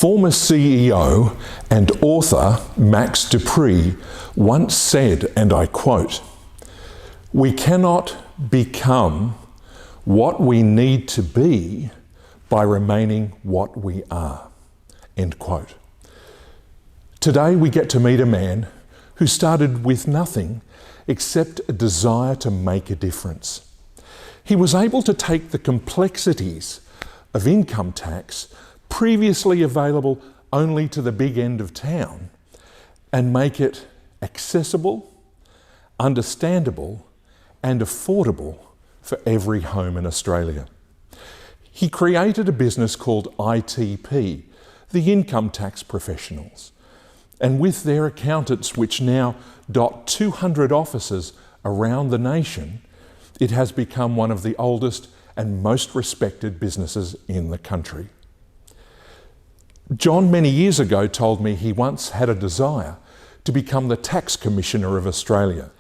Former CEO and author Max Dupree once said, and I quote, "We cannot become what we need to be by remaining what we are," end quote. Today we get to meet a man who started with nothing except a desire to make a difference. He was able to take the complexities of income tax, previously available only to the big end of town, and make it accessible, understandable, and affordable for every home in Australia. He created a business called ITP, the Income Tax Professionals, and with their accountants, which now dot 200 offices around the nation, it has become one of the oldest and most respected businesses in the country. John, many years ago, told me he once had a desire to become the Tax Commissioner of Australia.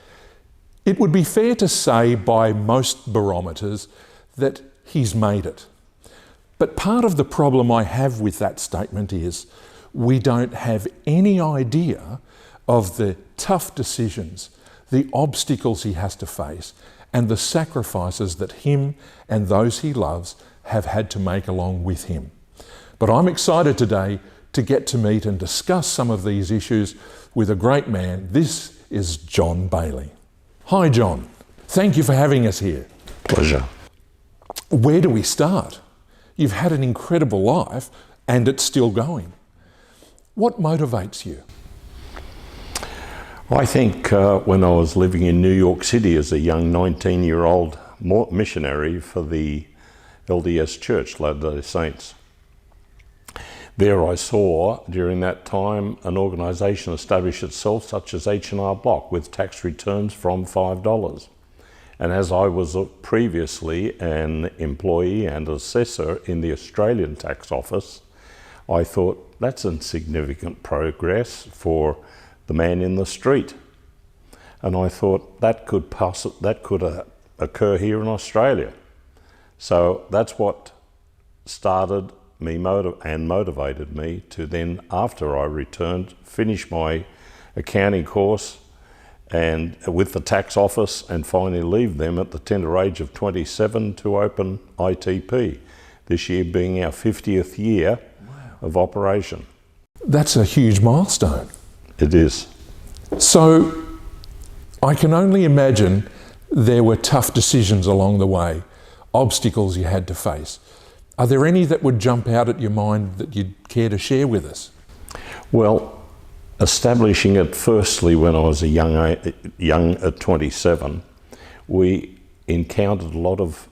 It would be fair to say by most barometers that he's made it. But part of the problem I have with that statement is we don't have any idea of the tough decisions, the obstacles he has to face, and the sacrifices that him and those he loves have had to make along with him. But I'm excited today to get to meet and discuss some of these issues with a great man. This is John Bailey. Hi, John. Thank you for having us here. Pleasure. Where do we start? You've had an incredible life and it's still going. What motivates you? I think when I was living in New York City as a young 19-year-old missionary for the LDS Church, Latter-day Saints, there I saw during that time an organisation establish itself such as H&R Block with tax returns from $5. And as I was previously an employee and assessor in the Australian Tax Office, I thought that's insignificant progress for the man in the street. And I thought that could occur here in Australia. So that's what started me and motivated me to then, after I returned, finish my accounting course and with the tax office, and finally leave them at the tender age of 27 to open ITP, this year being our 50th year of operation. That's a huge milestone. It is. So I can only imagine there were tough decisions along the way, obstacles you had to face. Are there any that would jump out at your mind that you'd care to share with us? Well, establishing it firstly when I was young at 27, we encountered a lot of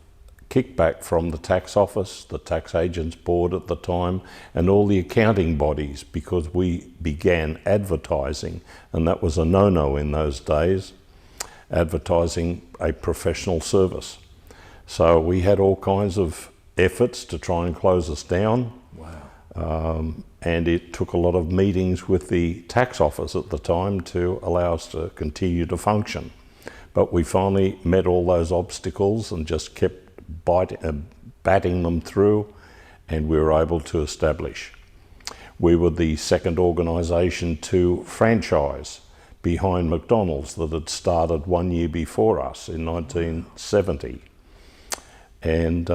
kickback from the tax office, the tax agents board at the time, and all the accounting bodies, because we began advertising, and that was a no-no in those days, advertising a professional service. So we had all kinds of efforts to try and close us down. Wow. And it took a lot of meetings with the tax office at the time to allow us to continue to function. But we finally met all those obstacles and just kept batting them through, and we were able to establish. We were the second organisation to franchise behind McDonald's that had started 1 year before us in 1970. And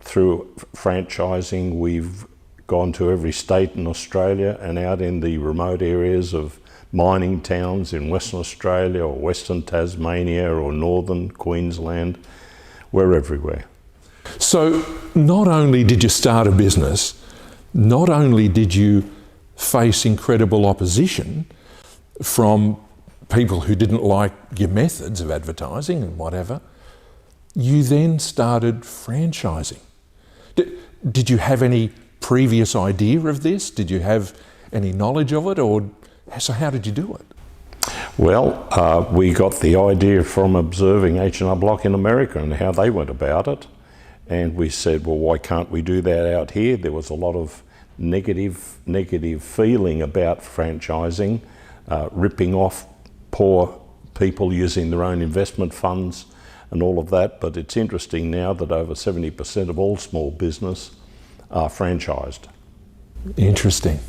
through franchising, we've gone to every state in Australia and out in the remote areas of mining towns in Western Australia or Western Tasmania or Northern Queensland. We're everywhere. So not only did you start a business, not only did you face incredible opposition from people who didn't like your methods of advertising and whatever, you then started franchising. Did you have any previous idea of this? Did you have any knowledge of it, or so how did you do it? Well, we got the idea from observing H&R Block in America and how they went about it. And we said, well, why can't we do that out here? There was a lot of negative feeling about franchising, ripping off poor people using their own investment funds and all of that. But it's interesting now that over 70% of all small business are franchised. Interesting.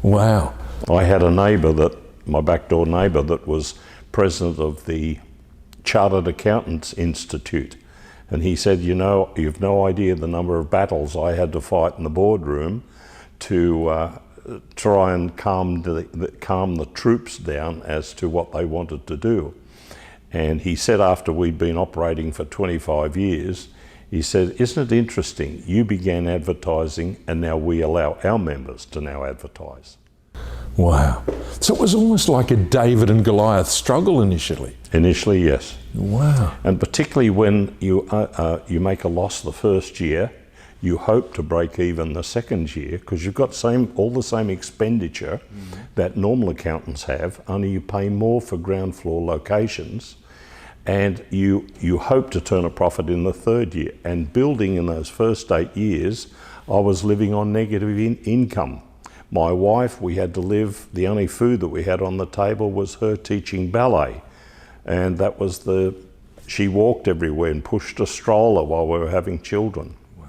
Wow. I had a neighbour, my backdoor neighbour, that was president of the Chartered Accountants Institute. And he said, you know, you've no idea the number of battles I had to fight in the boardroom to try and calm the troops down as to what they wanted to do. And he said, after we'd been operating for 25 years, he said, isn't it interesting? You began advertising and now we allow our members to now advertise. Wow. So it was almost like a David and Goliath struggle initially. Initially, yes. Wow. And particularly when you make a loss the first year, you hope to break even the second year because you've got all the same expenditure that normal accountants have, only you pay more for ground floor locations, and you hope to turn a profit in the third year. And building in those first 8 years, I was living on negative income. My wife, we had to live, the only food that we had on the table was her teaching ballet. And that was she walked everywhere and pushed a stroller while we were having children. Wow.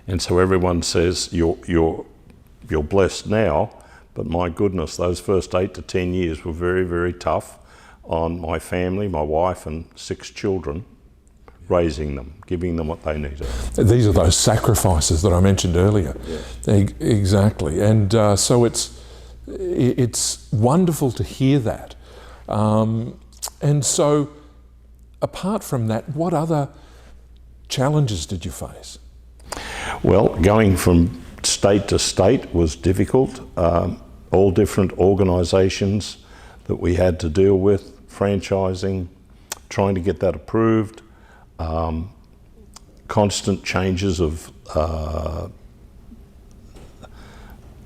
And so everyone says, you're blessed now, but my goodness, those first 8 to 10 years were very, very tough on my family, my wife and 6 children, raising them, giving them what they needed. These are those sacrifices that I mentioned earlier. Yeah. Exactly. And so it's wonderful to hear that. And so apart from that, what other challenges did you face? Well, going from state to state was difficult. All different organisations that we had to deal with, franchising, trying to get that approved, constant changes of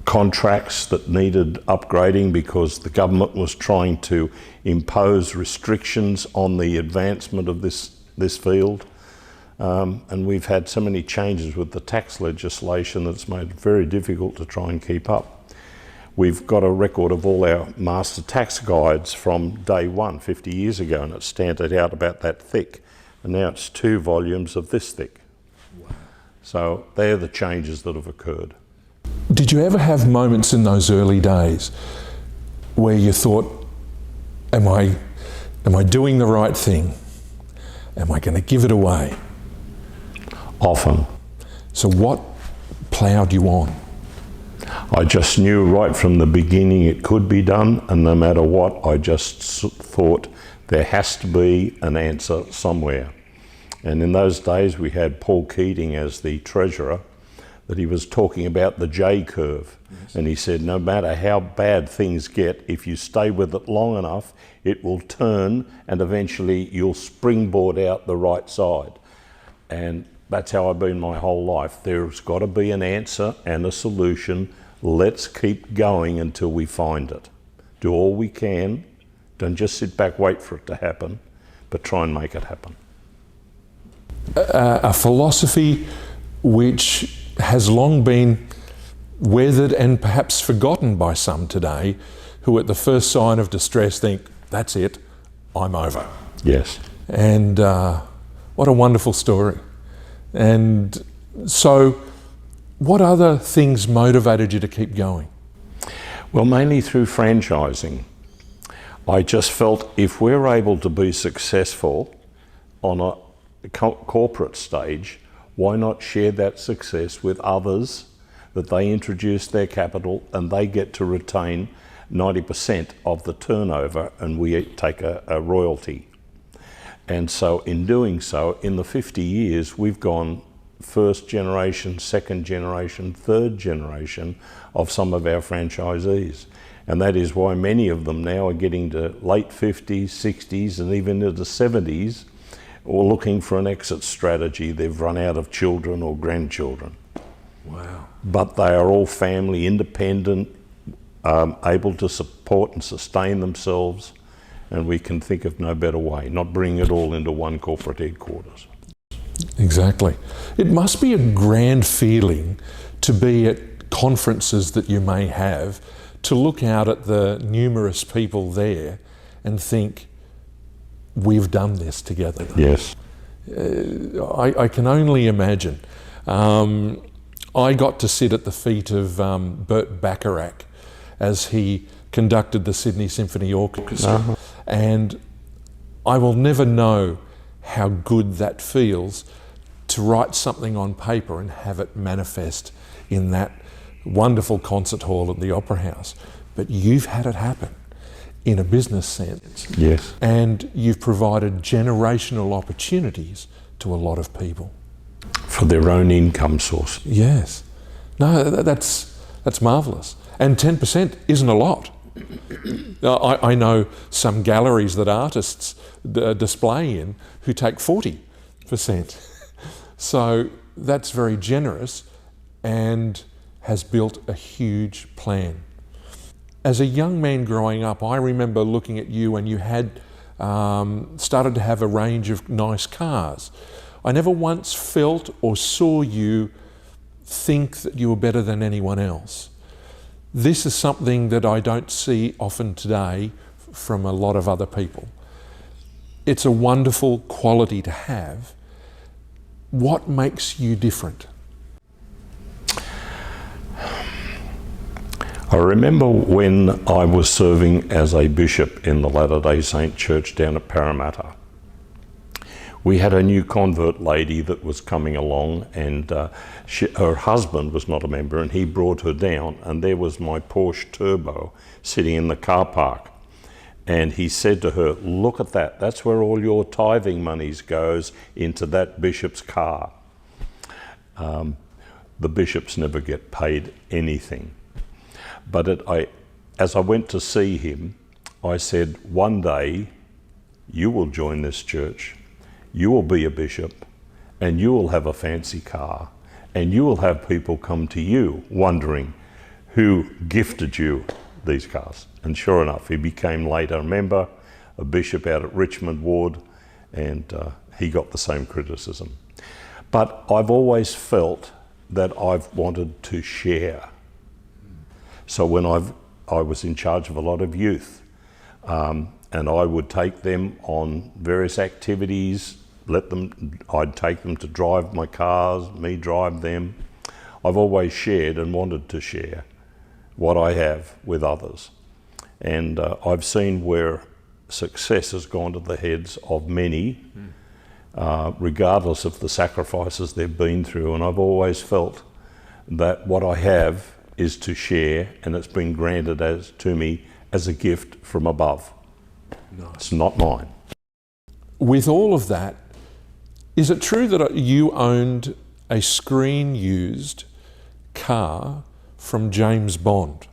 contracts that needed upgrading because the government was trying to impose restrictions on the advancement of this field. And we've had so many changes with the tax legislation that it's made it very difficult to try and keep up. We've got a record of all our master tax guides from day one, 50 years ago, and it started out about that thick. And now it's 2 volumes of this thick. Wow. So they're the changes that have occurred. Did you ever have moments in those early days where you thought, am I doing the right thing? Am I going to give it away? Often. So what ploughed you on? I just knew right from the beginning it could be done, and no matter what, I just thought there has to be an answer somewhere. And in those days we had Paul Keating as the treasurer, that he was talking about the J curve. Yes. And he said, no matter how bad things get, if you stay with it long enough, it will turn and eventually you'll springboard out the right side. And that's how I've been my whole life. There's got to be an answer and a solution. Let's keep going until we find it. Do all we can. Don't just sit back, wait for it to happen, but try and make it happen. A philosophy which has long been weathered and perhaps forgotten by some today, who at the first sign of distress think, that's it, I'm over. Yes. And what a wonderful story. And so what other things motivated you to keep going? Well, mainly through franchising. I just felt if we're able to be successful on a corporate stage, why not share that success with others, that they introduce their capital and they get to retain 90% of the turnover and we take a royalty. And so in doing so, in the 50 years, we've gone first generation, second generation, third generation of some of our franchisees. And that is why many of them now are getting to late 50s, 60s, and even into 70s, or looking for an exit strategy. They've run out of children or grandchildren. Wow. But they are all family independent, able to support and sustain themselves, and we can think of no better way, not bring it all into one corporate headquarters. Exactly. It must be a grand feeling to be at conferences that you may have, to look out at the numerous people there and think, we've done this together. Yes. I can only imagine. I got to sit at the feet of Burt Bacharach as he conducted the Sydney Symphony Orchestra. And I will never know how good that feels to write something on paper and have it manifest in that wonderful concert hall at the Opera House. But you've had it happen in a business sense. Yes. And you've provided generational opportunities to a lot of people. For their own income source. Yes. No, that's marvellous. And 10% isn't a lot. I know some galleries that artists display in who take 40%. So that's very generous and has built a huge plan. As a young man growing up, I remember looking at you and you had started to have a range of nice cars. I never once felt or saw you think that you were better than anyone else. This is something that I don't see often today from a lot of other people. It's a wonderful quality to have. What makes you different? I remember when I was serving as a bishop in the Latter-day Saint Church down at Parramatta. We had a new convert lady that was coming along, and her husband was not a member, and he brought her down, and there was my Porsche Turbo sitting in the car park. And he said to her, "Look at that, that's where all your tithing monies goes, into that bishop's car." The bishops never get paid anything. But as I went to see him, I said, "One day you will join this church, you will be a bishop, and you will have a fancy car, and you will have people come to you wondering who gifted you these cars." And sure enough, he became later a member, a bishop out at Richmond Ward, and he got the same criticism. But I've always felt that I've wanted to share. So when I was in charge of a lot of youth, and I would take them on various activities, I'd take them to drive my cars, me drive them. I've always shared and wanted to share what I have with others. And I've seen where success has gone to the heads of many, regardless of the sacrifices they've been through. And I've always felt that what I have is to share, and it's been granted to me as a gift from above. Nice. It's not mine. With all of that, is it true that you owned a screen-used car from James Bond?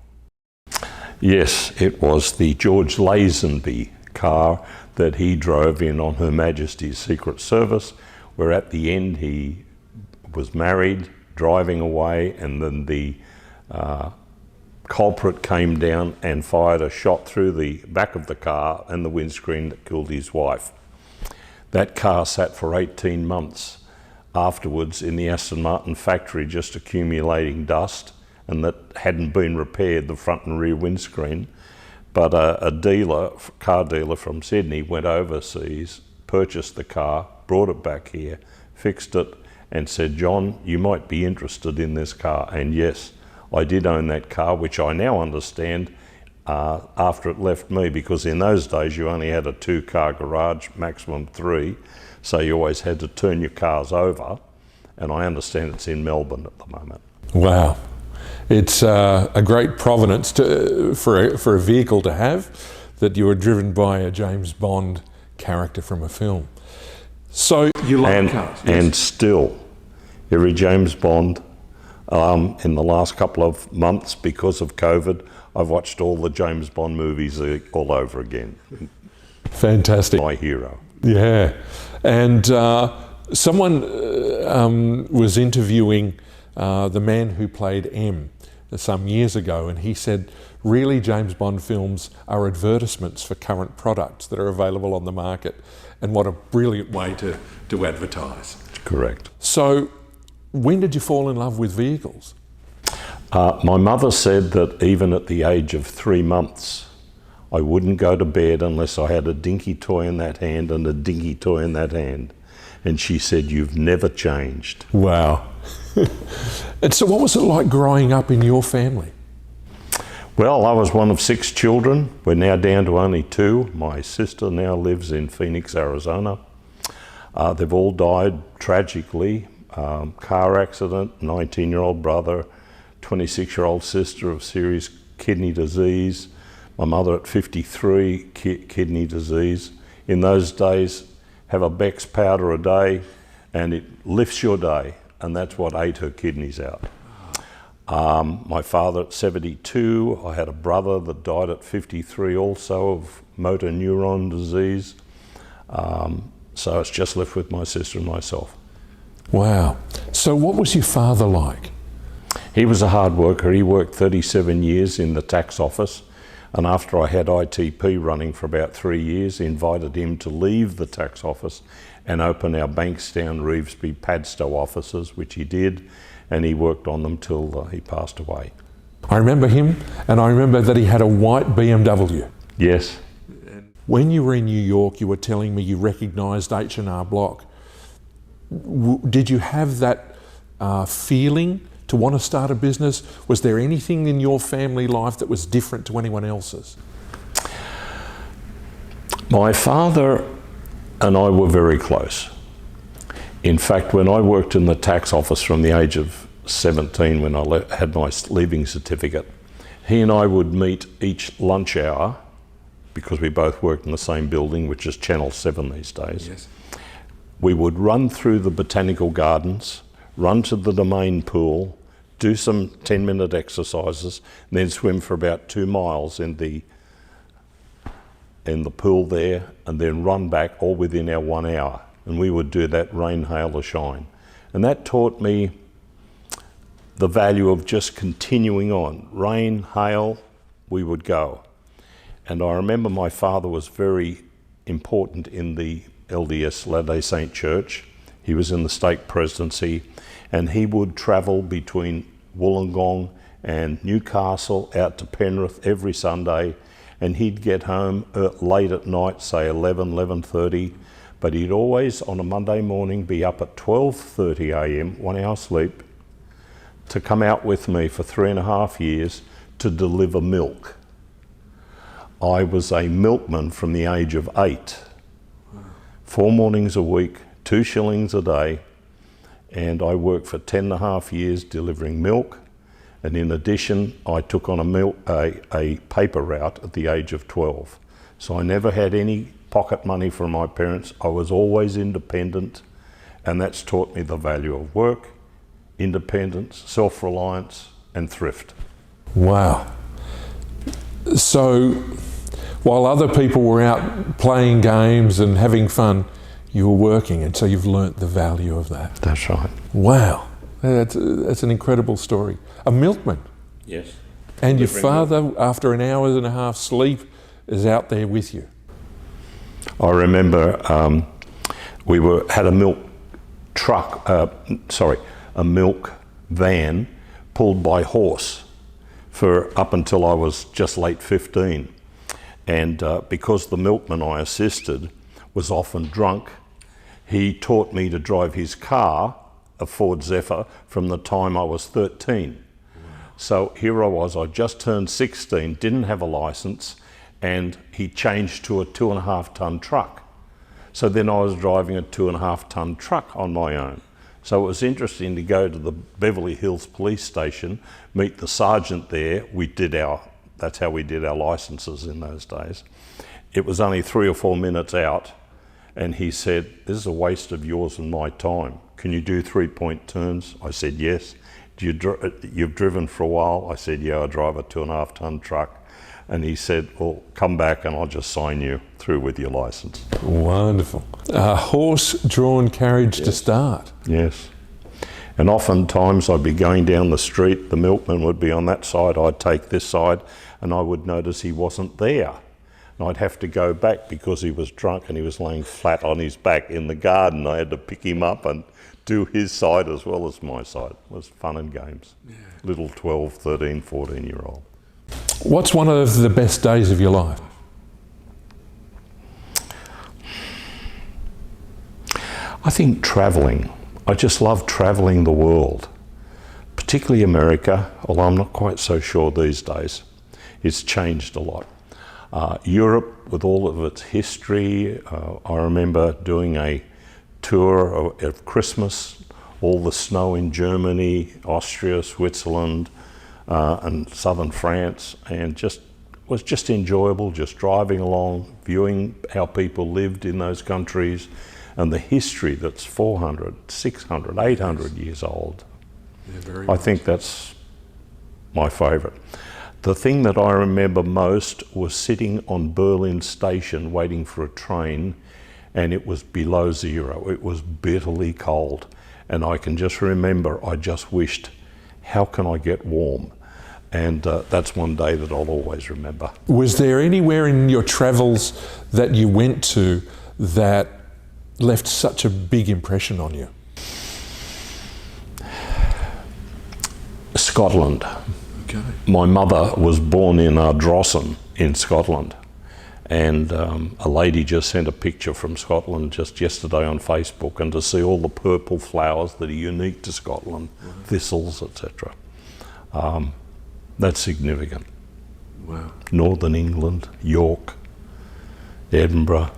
Yes, it was the George Lazenby car that he drove in on Her Majesty's Secret Service, where at the end he was married, driving away, and then the culprit came down and fired a shot through the back of the car and the windscreen that killed his wife. That car sat for 18 months afterwards in the Aston Martin factory, just accumulating dust, and that hadn't been repaired, the front and rear windscreen. But a car dealer from Sydney went overseas, purchased the car, brought it back here, fixed it, and said, "John, you might be interested in this car." And yes, I did own that car, which I now understand after it left me, because in those days you only had a 2-car garage, maximum 3, so you always had to turn your cars over, and I understand it's in Melbourne at the moment. Wow. It's a great provenance for a vehicle to have, that you were driven by a James Bond character from a film. So you like cars? Yes. And still, every James Bond, in the last couple of months, because of COVID, I've watched all the James Bond movies all over again. Fantastic. My hero. Yeah. And someone was interviewing the man who played M some years ago, and he said, really, James Bond films are advertisements for current products that are available on the market, and what a brilliant way to advertise. Correct. So, when did you fall in love with vehicles? My mother said that even at the age of 3 months, I wouldn't go to bed unless I had a dinky toy in that hand and a dinky toy in that hand. And she said, "You've never changed." Wow. And so what was it like growing up in your family? Well, I was one of 6 children. We're now down to only 2. My sister now lives in Phoenix, Arizona. They've all died tragically. Car accident, 19-year-old brother, 26-year-old sister of serious kidney disease. My mother at 53, kidney disease. In those days, have a Bex powder a day and it lifts your day, and that's what ate her kidneys out. My father at 72, I had a brother that died at 53 also of motor neuron disease. So it's just left with my sister and myself. Wow. So what was your father like? He was a hard worker. He worked 37 years in the tax office, and after I had ITP running for about 3 years, he invited him to leave the tax office and open our Bankstown, Revesby, Padstow offices, which he did, and he worked on them till he passed away. I remember him, and I remember that he had a white BMW. Yes. When you were in New York, you were telling me you recognised H&R Block. Did you have that feeling to want to start a business? Was there anything in your family life that was different to anyone else's? My father and I were very close. In fact, when I worked in the tax office from the age of 17, when I had my leaving certificate, he and I would meet each lunch hour, because we both worked in the same building, which is Channel 7 these days. Yes. We would run through the botanical gardens, run to the domain pool, do some 10-minute exercises, and then swim for about 2 miles in the pool there, and then run back all within our 1 hour. And we would do that rain, hail or shine. And that taught me the value of just continuing on. Rain, hail, we would go. And I remember my father was very important in the LDS, Latter-day Saint Church. He was in the stake presidency, and he would travel between Wollongong and Newcastle out to Penrith every Sunday, and he'd get home late at night, say 11:30, but he'd always on a Monday morning be up at 12:30 a.m, 1 hour sleep, to come out with me for 3.5 years to deliver milk. I was a milkman from the age of 8. 4 mornings a week, 2 shillings a day, and I worked for 10.5 years delivering milk. And in addition, I took on a paper route at the age of 12. So I never had any pocket money from my parents. I was always independent, and that's taught me the value of work, independence, self-reliance, and thrift. Wow. So while other people were out playing games and having fun, you were working, and so you've learnt the value of that. That's right. Wow. That's an incredible story. A milkman. Yes. And your father, after an hour and a half sleep, is out there with you. I remember we had a milk truck, a milk van pulled by horse for up until I was just late 15. And because the milkman I assisted was often drunk, he taught me to drive his car, a Ford Zephyr, from the time I was 13. So here I was, I just turned 16, didn't have a license, and he changed to a 2.5 ton truck. So then I was driving a 2.5 ton truck on my own. So it was interesting to go to the Beverly Hills police station, meet the sergeant there. That's how we did our licenses in those days. It was only 3 or 4 minutes out, and he said, "This is a waste of yours and my time. Can you do 3-point turns?" I said, "Yes." "You've driven for a while?" I said, "Yeah, I drive a 2.5 ton truck." And he said, "Well, come back and I'll just sign you through with your license." Wonderful. A horse-drawn carriage to start. Yes. And oftentimes I'd be going down the street, the milkman would be on that side, I'd take this side, and I would notice he wasn't there. And I'd have to go back because he was drunk and he was laying flat on his back in the garden. I had to pick him up and do his side as well as my side. It was fun and games. Yeah. Little 12, 13, 14-year-old. What's one of the best days of your life? I think travelling. I just love travelling the world. particularly America, although I'm not quite so sure these days. It's changed a lot. Europe, with all of its history, I remember doing a tour of Christmas, all the snow in Germany, Austria, Switzerland, and southern France, and was just enjoyable, just driving along, viewing how people lived in those countries, and the history that's 400, 600, 800 years old. Yeah, I think that's my favourite. The thing that I remember most was sitting on Berlin station waiting for a train, and it was below zero. It was bitterly cold, and I can just remember I just wished, how can I get warm? And that's one day that I'll always remember. Was there anywhere in your travels that you went to that left such a big impression on you? Scotland. Okay. My mother was born in Ardrossan in Scotland, and a lady just sent a picture from Scotland just yesterday on Facebook, and to see all the purple flowers that are unique to Scotland, thistles, etc. That's significant. Wow. Northern England, York, Edinburgh,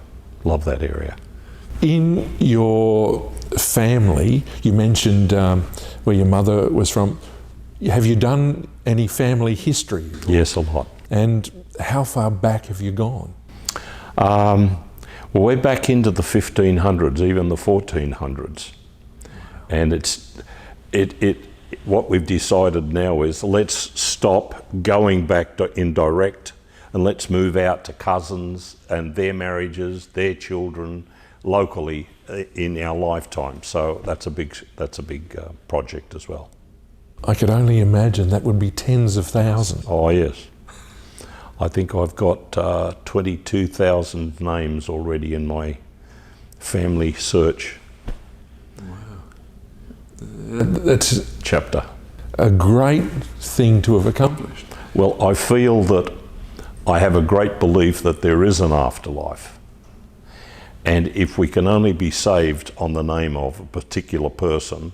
love that area. In your family, you mentioned where your mother was from. Have you done any family history? Yes, a lot. And how far back have you gone? Well, we're back into the 1500s, even the 1400s. And what we've decided now is let's stop going back in direct, and let's move out to cousins and their marriages, their children, locally in our lifetime. So that's a big project as well. I could only imagine that would be tens of thousands. Oh yes. I think I've got 22,000 names already in my family search. That's chapter. a great thing to have accomplished. Well, I feel that I have a great belief that there is an afterlife. And if we can only be saved on the name of a particular person,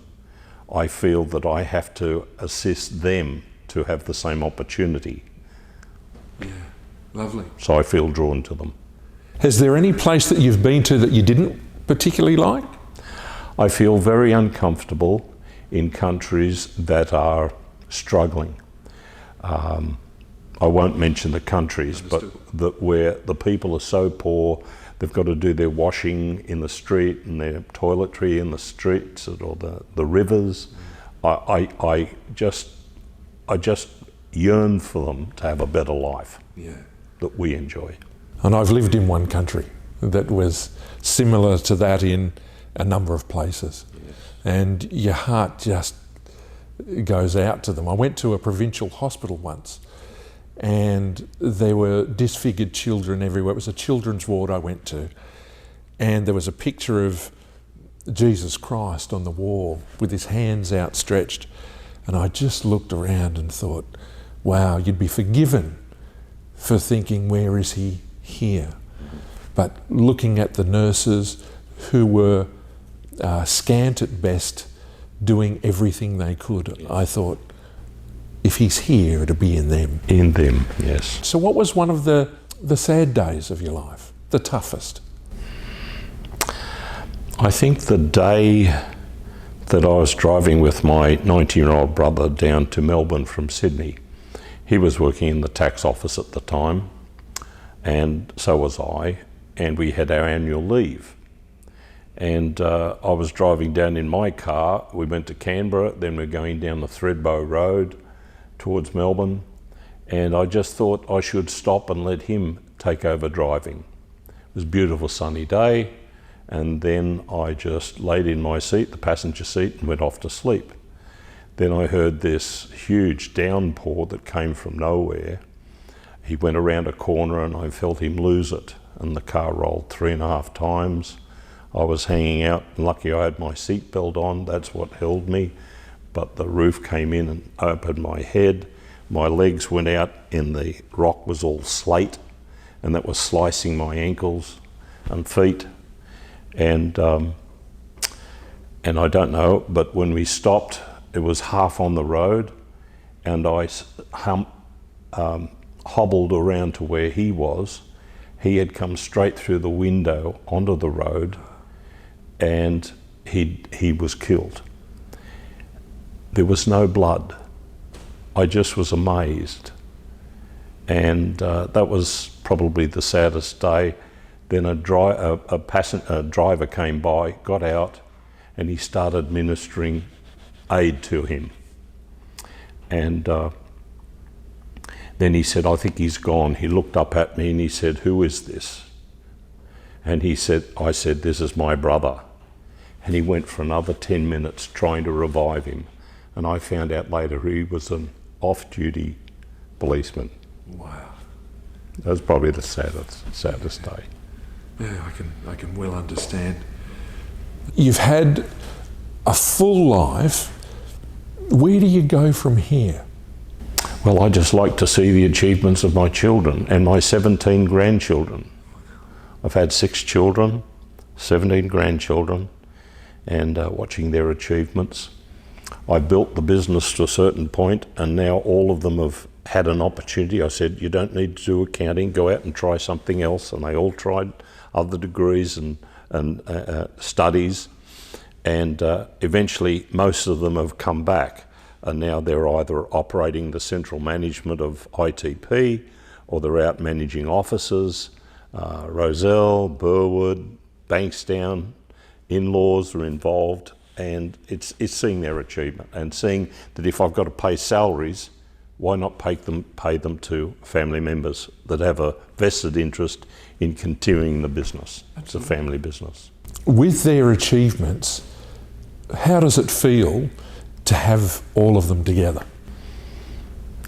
I feel that I have to assist them to have the same opportunity. Yeah, lovely. So I feel drawn to them. Has there any place that you've been to that you didn't particularly like? I feel very uncomfortable in countries that are struggling. I won't mention the countries, but where the people are so poor, they've got to do their washing in the street and their toiletry in the streets or the rivers. I just yearn for them to have a better life that we enjoy. And I've lived in one country that was similar to that in a number of places. Yes. And your heart just goes out to them. I went to a provincial hospital once, and there were disfigured children everywhere. It was a children's ward I went to, and there was a picture of Jesus Christ on the wall with his hands outstretched, and I just looked around and thought, wow, you'd be forgiven for thinking, where is he here? But looking at the nurses who were scant at best, doing everything they could, I thought, if he's here, it'll be in them. In them, yes. So what was one of the sad days of your life, the toughest? I think the day that I was driving with my 19-year-old brother down to Melbourne from Sydney. He was working in the tax office at the time, and so was I, and we had our annual leave. And I was driving down in my car. We went to Canberra, then we're going down the Thredbo Road towards Melbourne, and I just thought I should stop and let him take over driving. It was a beautiful sunny day, and then I just laid in my seat, the passenger seat, and went off to sleep. Then I heard this huge downpour that came from nowhere. He went around a corner and I felt him lose it, and the car rolled 3.5 times. I was hanging out, and lucky I had my seatbelt on, that's what held me. But the roof came in and opened my head. My legs went out and the rock was all slate, and that was slicing my ankles and feet. And I don't know, but when we stopped it was half on the road, and I hobbled around to where he was. He had come straight through the window onto the road, and he was killed. There was no blood. I just was amazed. And that was probably the saddest day. Then a driver came by, got out, and he started ministering aid to him. And then he said, I think he's gone. He looked up at me and he said, who is this? And I said, this is my brother. And he went for another 10 minutes trying to revive him. And I found out later he was an off-duty policeman. Wow. That was probably the saddest day. Yeah, I can well understand. You've had a full life. Where do you go from here? Well, I just like to see the achievements of my children and my 17 grandchildren. I've had 6 children, 17 grandchildren, and watching their achievements. I built the business to a certain point, and now all of them have had an opportunity. I said, you don't need to do accounting, go out and try something else. And they all tried other degrees and studies. And eventually most of them have come back. And now they're either operating the central management of ITP, or they're out managing offices. Rozelle, Burwood, Bankstown, in-laws are involved. And it's seeing their achievement and seeing that if I've got to pay salaries, why not pay them to family members that have a vested interest in continuing the business. It's a family business. With their achievements, how does it feel to have all of them together?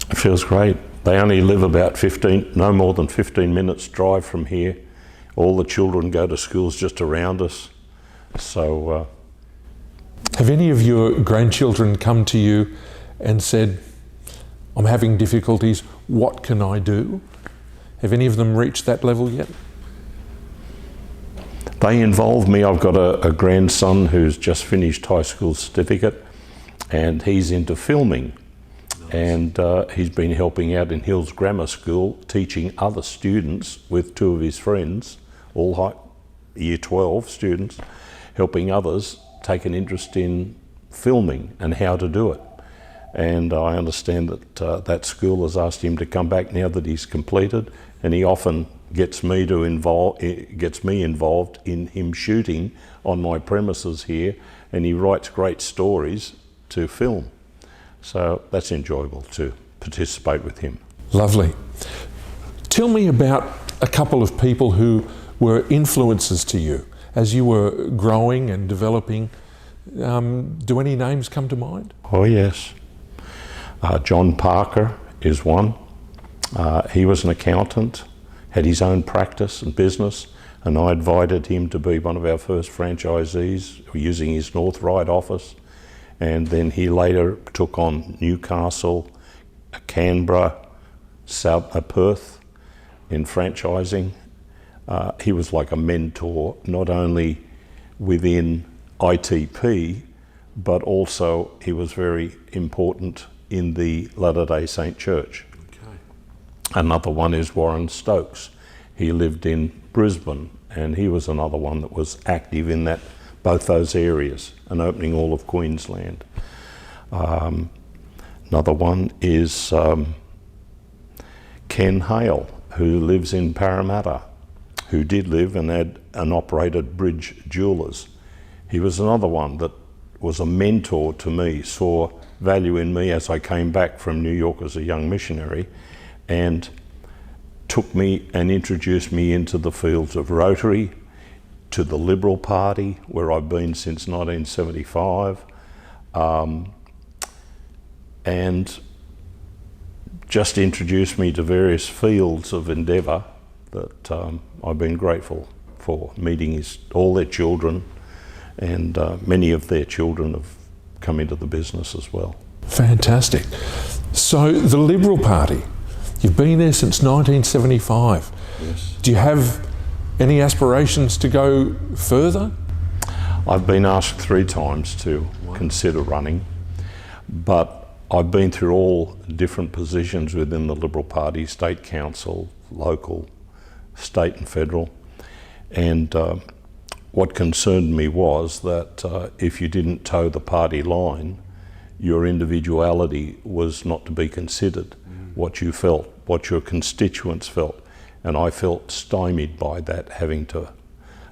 It feels great. They only live about no more than 15 minutes drive from here. All the children go to schools just around us. So, have any of your grandchildren come to you and said, I'm having difficulties, what can I do? Have any of them reached that level yet? They involve me. I've got a grandson who's just finished high school certificate, and he's into filming. Nice. And he's been helping out in Hills Grammar School, teaching other students with 2 of his friends, all year 12 students, helping others take an interest in filming and how to do it. And I understand that that school has asked him to come back now that he's completed, and he often gets me involved in him shooting on my premises here, and he writes great stories to film. So that's enjoyable to participate with him. Lovely. Tell me about a couple of people who were influences to you as you were growing and developing. Do any names come to mind? Oh yes. John Parker is one. He was an accountant, had his own practice and business, and I invited him to be one of our first franchisees using his North Ryde office. And then he later took on Newcastle, Canberra, Perth in franchising. He was like a mentor, not only within ITP, but also he was very important in the Latter-day Saint Church. Okay. Another one is Warren Stokes. He lived in Brisbane, and he was another one that was active in both those areas and opening all of Queensland. Another one is Ken Hale, who lives in Parramatta, who did live and had and operated Bridge Jewellers. He was another one that was a mentor to me, saw value in me as I came back from New York as a young missionary, and took me and introduced me into the fields of Rotary, to the Liberal Party, where I've been since 1975, and just introduced me to various fields of endeavour that I've been grateful for, meeting all their children, and many of their children have come into the business as well. Fantastic. So the Liberal Party, you've been there since 1975. Yes. Do you have any aspirations to go further? I've been asked 3 times to consider running. But I've been through all different positions within the Liberal Party, state council, local, state and federal. And what concerned me was that if you didn't toe the party line, your individuality was not to be considered, what you felt, what your constituents felt. And I felt stymied by that, having to.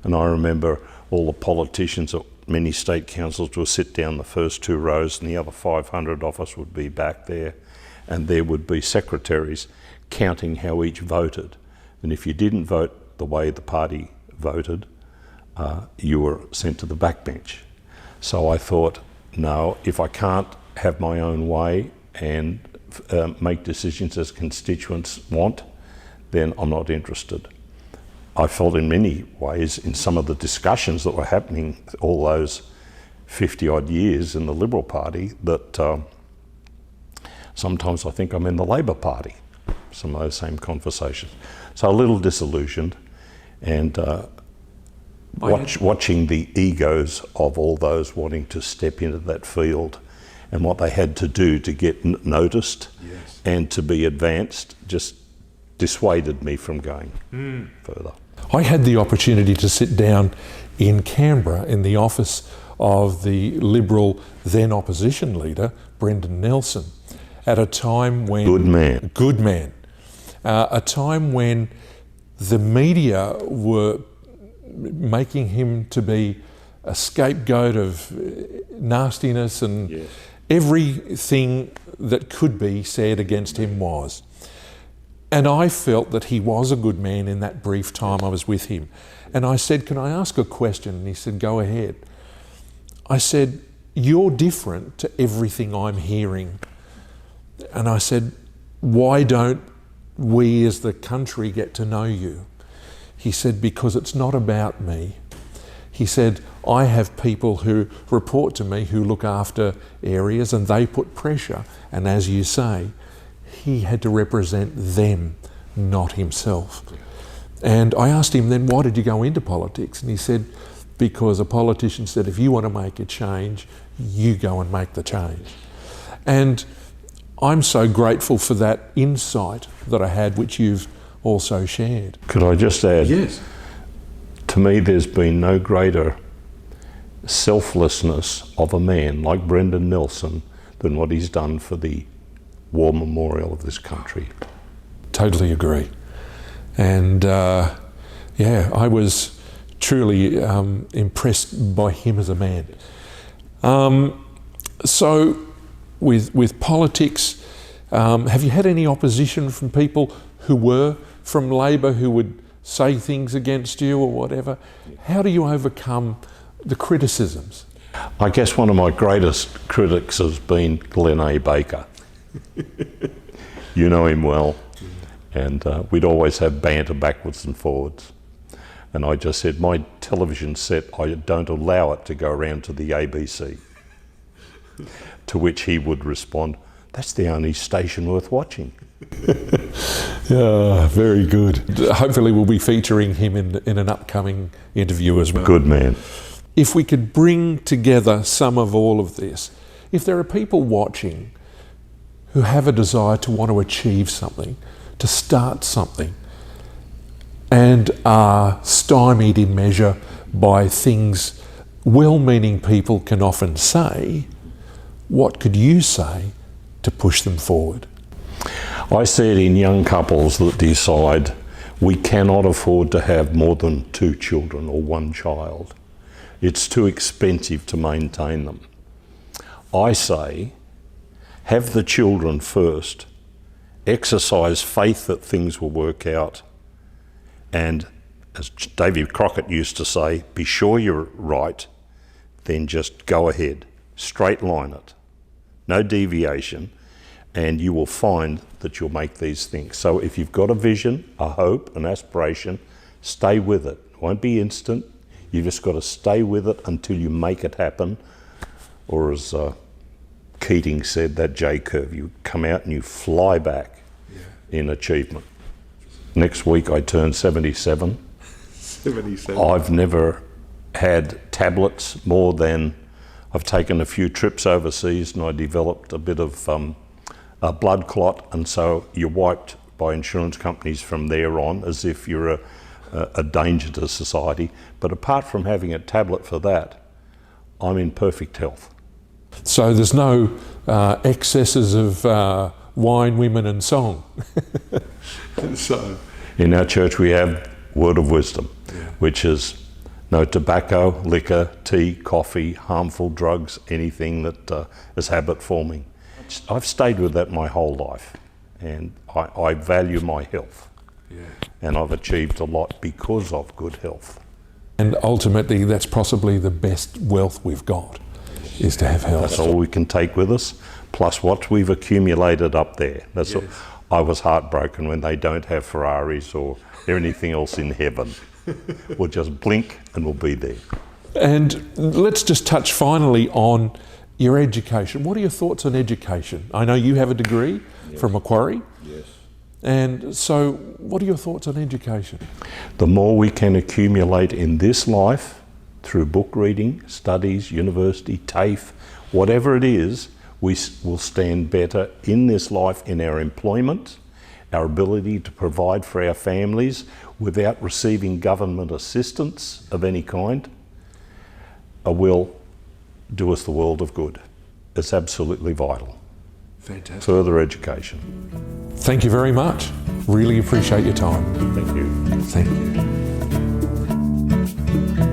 And I remember all the politicians at many state councils would sit down the first 2 rows and the other 500 of us would be back there, and there would be secretaries counting how each voted. And if you didn't vote the way the party voted, you were sent to the backbench. So I thought, no, if I can't have my own way and make decisions as constituents want, then I'm not interested. I felt in many ways in some of the discussions that were happening all those 50 odd years in the Liberal Party that sometimes I think I'm in the Labor Party, some of those same conversations. So a little disillusioned, and watching the egos of all those wanting to step into that field and what they had to do to get noticed and to be advanced just dissuaded me from going further. I had the opportunity to sit down in Canberra in the office of the Liberal then opposition leader, Brendan Nelson, at a time when... Good man. A time when the media were making him to be a scapegoat of nastiness, and everything that could be said against him was. And I felt that he was a good man in that brief time I was with him. And I said, can I ask a question? And he said, go ahead. I said, you're different to everything I'm hearing. And I said, why don't we as the country get to know you? He said, because it's not about me. He said, I have people who report to me who look after areas and they put pressure. And as you say, he had to represent them, not himself. And I asked him then, why did you go into politics? And he said, because a politician said, if you want to make a change, you go and make the change. And I'm so grateful for that insight that I had, which you've also shared. Could I just add? Yes. To me, there's been no greater selflessness of a man like Brendan Nelson than what he's done for the war memorial of this country. Totally agree. And I was truly impressed by him as a man. So with politics, have you had any opposition from people who were from Labor who would say things against you or whatever? How do you overcome the criticisms? I guess one of my greatest critics has been Glenn A. Baker. You know him well, and we'd always have banter backwards and forwards. And I just said, my television set, I don't allow it to go around to the ABC. To which he would respond, that's the only station worth watching. Yeah, very good. Hopefully we'll be featuring him in an upcoming interview as well. Good man. If we could bring together some of all of this, if there are people watching who have a desire to want to achieve something, to start something, and are stymied in measure by things well-meaning people can often say, what could you say to push them forward? I see it in young couples that decide we cannot afford to have more than 2 children or 1 child. It's too expensive to maintain them. I say, have the children first, exercise faith that things will work out, and as Davy Crockett used to say, be sure you're right, then just go ahead, straight line it, no deviation, and you will find that you'll make these things. So if you've got a vision, a hope, an aspiration, stay with it. It won't be instant. You've just got to stay with it until you make it happen. Or as Keating said, that J-curve, you come out and you fly back in achievement. Next week I turn 77. 77. I've never had tablets more than I've taken a few trips overseas and I developed a bit of a blood clot, and so you're wiped by insurance companies from there on as if you're a danger to society. But apart from having a tablet for that, I'm in perfect health. So there's no excesses of wine, women and song. So in our church we have word of wisdom, which is no tobacco, liquor, tea, coffee, harmful drugs, anything that is habit forming. I've stayed with that my whole life, and I value my health. And I've achieved a lot because of good health. And ultimately that's possibly the best wealth we've got, is to have health. That's all we can take with us, plus what we've accumulated up there. That's all. I was heartbroken when they don't have Ferraris or anything else in heaven. We'll just blink and we'll be there. And let's just touch finally on your education. What are your thoughts on education? I know you have a degree from Macquarie. Yes. And so what are your thoughts on education? The more we can accumulate in this life through book reading, studies, university, TAFE, whatever it is, we will stand better in this life in our employment, our ability to provide for our families without receiving government assistance of any kind, will do us the world of good. It's absolutely vital. Fantastic. Further education. Thank you very much. Really appreciate your time. Thank you. Thank you.